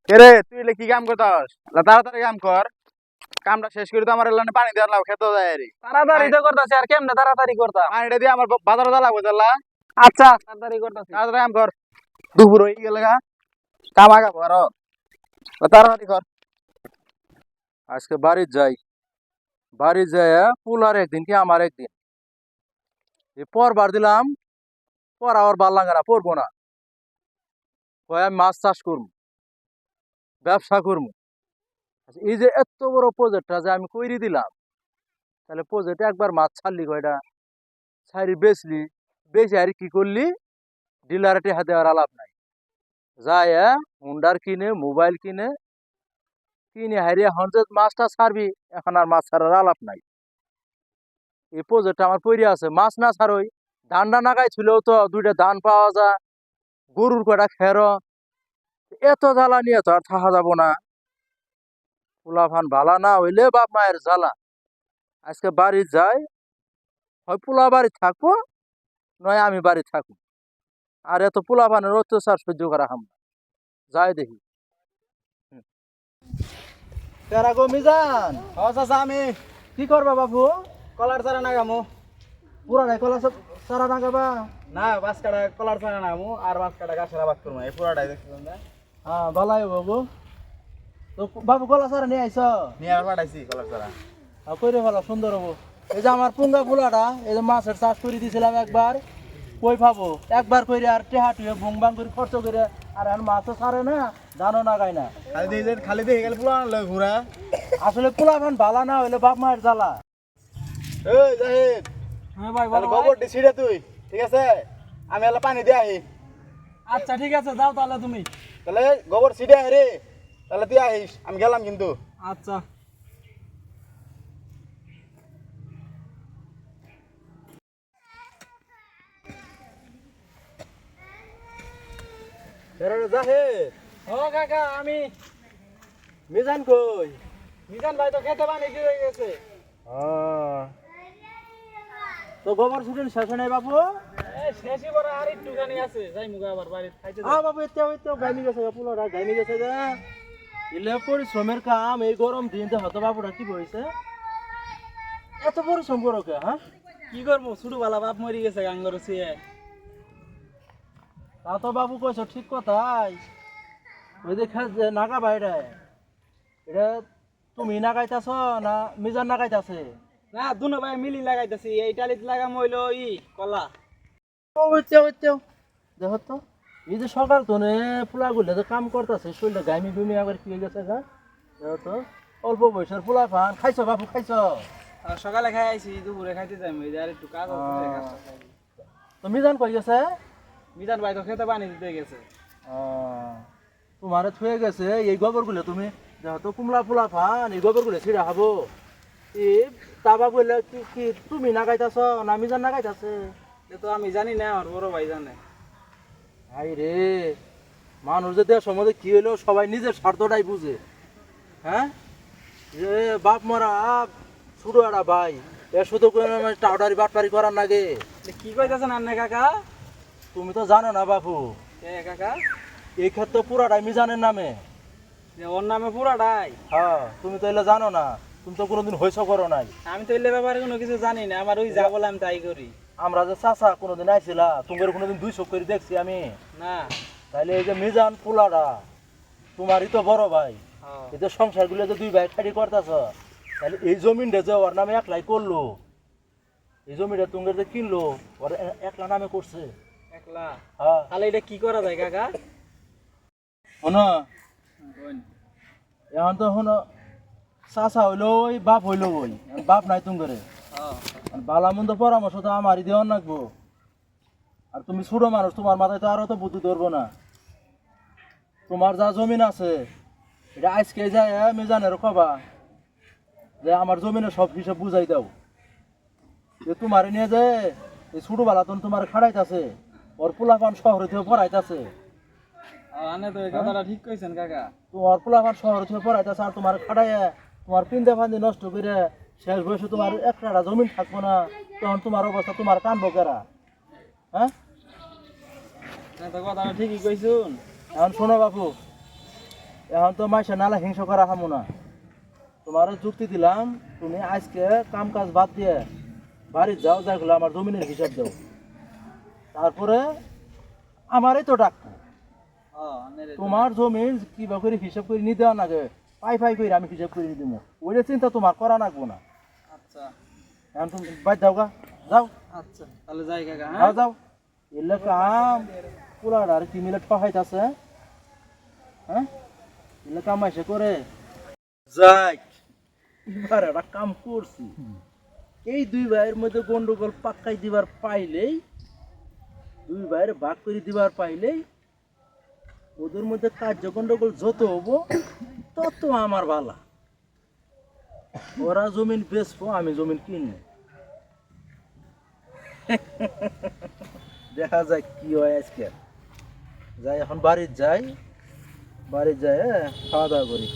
রে তুই কি কাম করতাস? তাড়াতাড়ি কাম কর। কামটা শেষ করে তো আমার এলানে পানি দেওয়ার লাভ খেতে যায় রে। তাড়াতাড়ি তো করতাছি, আর কেমনে তাড়াতাড়ি করতা? পানিটা দিয়ে আমার বাজারে যা লাগবে তাহলে আচ্ছা তাড়াতাড়ি করতাছি। তাড়াতাড়ি কাম কর। দুপুর হয়ে গেলে কাম আগা কর। তাড়াতাড়ি কর। আজকে বাড়ি যাই, বাড়ি যায় পুলার একদিন কি আমার একদিন পরবার দিলাম, পর আবার ভাল লাগে না, পড়বো না। আমি মাছ চাষ করবো, ব্যবসা করবো। এই যে এত বড় প্রজেক্টটা যে আমি কইরি দিলাম, তাহলে প্রজেক্টে একবার মাছ ছাড়লি কয়টা, ছাড়ি বেচলি, বেচে আর কি করলি, ডিলারে হাতে আর আলাপ নাই। যায় হুন্ডার কিনে, মোবাইল কিনে, কিনে হারিয়ে হন্ড্রেড মাছটা ছাড়বি, এখন আর মাছ ছাড়ার আলাপ নাই। এই প্রজেক্টটা আমার পড়ে আছে, মাছ না ছাড়ই ধানটা নাগাই ছিল তো দুইটা ধান পাওয়া যায়, গরুর কয়টা খের, এত জ্বালা নিয়ে তো আর থাকা যাব না। পোলাফান ভালা না হইলে বাপ মায়ের জ্বালা। আজকে বাড়ি যাই, হয় পোলা বাড়ি থাকবো, নয় আমি বাড়ি থাকবো। আর এত পোলাফানের অত্যাচার সহ্য করা হাম না। যাই দেখি। তেরা গো মিজান, চাচা আমি কি করবা বাবু? কলার চারা নাগামু। পুরা নাই কলা সারা নাগাবা? না বাস কাটা কলার চারা নাগামু আর বাস কাটা গাছের আবাদ করবো, এই পুরাটাই দেখছিলাম না। হ্যাঁ ভালাই বাবু। তো বাবু কলা সারা নিয়ে আইস? নিয়ে আবার পাঠাইছি কলার চারা। কইরে ভালো সুন্দর হবো। এই যে আমার পুঙ্গা ফুলাটা, এই যে মাছের চাষ করে দিয়েছিলাম একবার, কই পাবো একবার কইরে আর টেহা টুয়ে ভুং ভাং করে খরচ করে, আর এখন মাছও ছাড়ে না, ধানও নাগায় না। খালি দেখে গেলে পুলা ঘুরা। আসলে পোলাপান ভালা না হইলে বাপ মায়ের জ্বালা। এই জাহিদ, হ্যাঁ ভাই তাহলে বলো। গোবরটি ছিঁড়ে তুই, ঠিক আছে? আমি এলা পানি দিয়ে আহি। আচ্ছা ঠিক আছে, যাও তাহলে তুমি। তাহলে গোবর ছিঁড়ে আহি রে, তাহলে তুই আহিস, আমি গেলাম কিন্তু। আচ্ছা। জাহিদ, ও কাকা আমি। মিজান কই? মিজান ভাই তো খেতে পানি দিয়ে গেছে। তো গোবর ছুটেন শেষ নাই বাবু? শেষই বড় আর একটুখানি আছে, যাই মুগা আবার বাড়ি খাইতে যাই। বাবু এতে গাইমি গেছে, পুলোটা গাইমি গেছে গা। এলে পরিশ্রমের কাম, এই গরম দিন হতো বাবুরা কি বইছে, এত পরিশ্রম করো কে? হ্যাঁ কি করবো, ছোটবেলা বাপ মরি গেছে গাঙ্গর ছুঁয়ে। তা তো বাবু কইছো ঠিক কথাই। ওই দেখা যে নাগা বাইরে, এটা তুমি নাগাইতাছ না মিজান নাগাইতাছে? না দুনো ভাই মিলি লাগাইতেছি, এই টালিতে লাগাম হইলো কলা। দেখো তো, এই যে সকাল তো পোলা গুলো তো কাম করতেছে, শরীরটা গাইমি গুমি আবার কি হয়ে গেছে গা। দেখো তো, অল্প বয়সের পোলা ফান খাইছ বাবু, খাইছ? সকালে খাই আইছি, দুপুরে খাইতে যাই আর একটু কাজ আছে। তো মিজান কই গেছে? মিজান ভাই তো খেতে পানি দিতে গেছে। তোমারে থুয়ে গেছে এই গোবর গুলো, তুমি দেখো তো কুমলা পোলা ফান এই গোবর গুলো ছিঁড়া খাবো। এই তাবা বললে কি কি তুমি নাগাইতাছ না মিজান নাগাইতাছে? এ তো আমি জানি না, আমার বড় ভাই জানে। আই রে, মানুষ যে দেওয়ার সময় কি হইলো, সবাই নিজের স্বার্থটাই বুঝে। হ্যাঁ, যে বাপ মরা ছোট একটা ভাই, এর শুধু টাউডারি বাটপারি করার নাগে। কি কইতাছেন আন্নে কাকা? তুমি তো জানো না বাপু, কাকা এই ক্ষেত্রে পুরাটাই মিজানের নামে। ওর নামে পুরাটাই? হ্যাঁ, তুমি তো এলে জানো না, তুমি তো কোনোদিন হইছ করো নাই। আমি তো এলে ব্যাপারে কোনো কিছু জানি না, আমার ওই যা বলে আমি তাই করি। আমরা যে চাচা কোনোদিন আইছিলা, তোমার কোনোদিন 2 চোখ করে দেখছি আমি না। তাইলে এই যে মিজান পোলাটা তোমারই তো বড় ভাই, এই যে সংসার গুলো যে 2 ভাই খাড়ি করতেছ, তাহলে এই জমিনটা যে ওর নামে একলাই করলো, এই জমিটা তুমি যে কিনলো ওর একলা নামে করছে। একলা? হ্যাঁ। তাহলে এটা কি করা যায় কাকা? শোনো, এখন তো শোনো, চাচা হইলো ওই বাপ হইলো ওই, বাপ নাই তুমি করে বালা মন্দ পরামর্শ তো আমারই দেওয়ার লাগবো। আর তুমি ছোট মানুষ, তোমার মাথায় তো আরো তো বুদ্ধি ধরবো না। তোমার যা জমিন আছে এটা আজকে যায় মিজানের কবা যে আমার জমিনের সব হিসাব বুঝাই দাও, যে তোমার নিয়ে যে এই ছোটবেলা তো তোমার খাড়াইতেছে, ওর পোলাপান শহরে থেকে পড়াইতেছে। আনে তো এই কথাটা ঠিক কইছেন কাকা। তোমার পোলাপান শহরে থেকে পড়াইতেছে, আর তোমার খাড়াইয়া তোমার পিন্দে ফান্দি নষ্ট করে শেষ বয়সে তোমার একটা জমিন থাকবো না, তখন তোমার অবস্থা তোমার কানবো কেরা? হ্যাঁ, তো কথাটা ঠিকই কইছুন। এখন শোনো বাপু, এখন তো মাইসে নালা হিংস করা খামো না। তোমার যুক্তি দিলাম, তুমি আজকে কাম কাজ বাদ দিয়ে বাড়ির যাও, যাই হলো আমার জমিনের হিসাব দাও, তারপরে আমারই তো ডাকবো। তোমার জমিন কিবা করে হিসাব করে নিয়ে দেওয়া নাগে, পাই পাই করে আমি হিসাব করে দিব, ওইটা চিন্তা তোমার করা লাগবো না। আচ্ছা এখন তুমি বাদ যাও গা, যাও। আচ্ছা তাহলে যাই কাকা। যাও যাও, এলে কাম পুরার আর কি মিনিট পাহাইতাছে। হ্যাঁ, এলে কাম এসে করে যাই, এবার একটা কাম করছি। এই দুই ভাইয়ের মধ্যে গন্ডগোল পাক্কাই দিবার পাইলেই, দুই ভাইয়ের ভাগ করে দিবার পাইলেই, ওদের মধ্যে কার্য গন্ডগোল যত হবো তত আমার ভালা। ওরা জমিন বেচবো, আমি জমিন কিনবো। দেখা যায় কি হয় আজকে। যাই এখন বাড়ির যাই, বাড়ির যাই খাওয়া দাওয়া করি।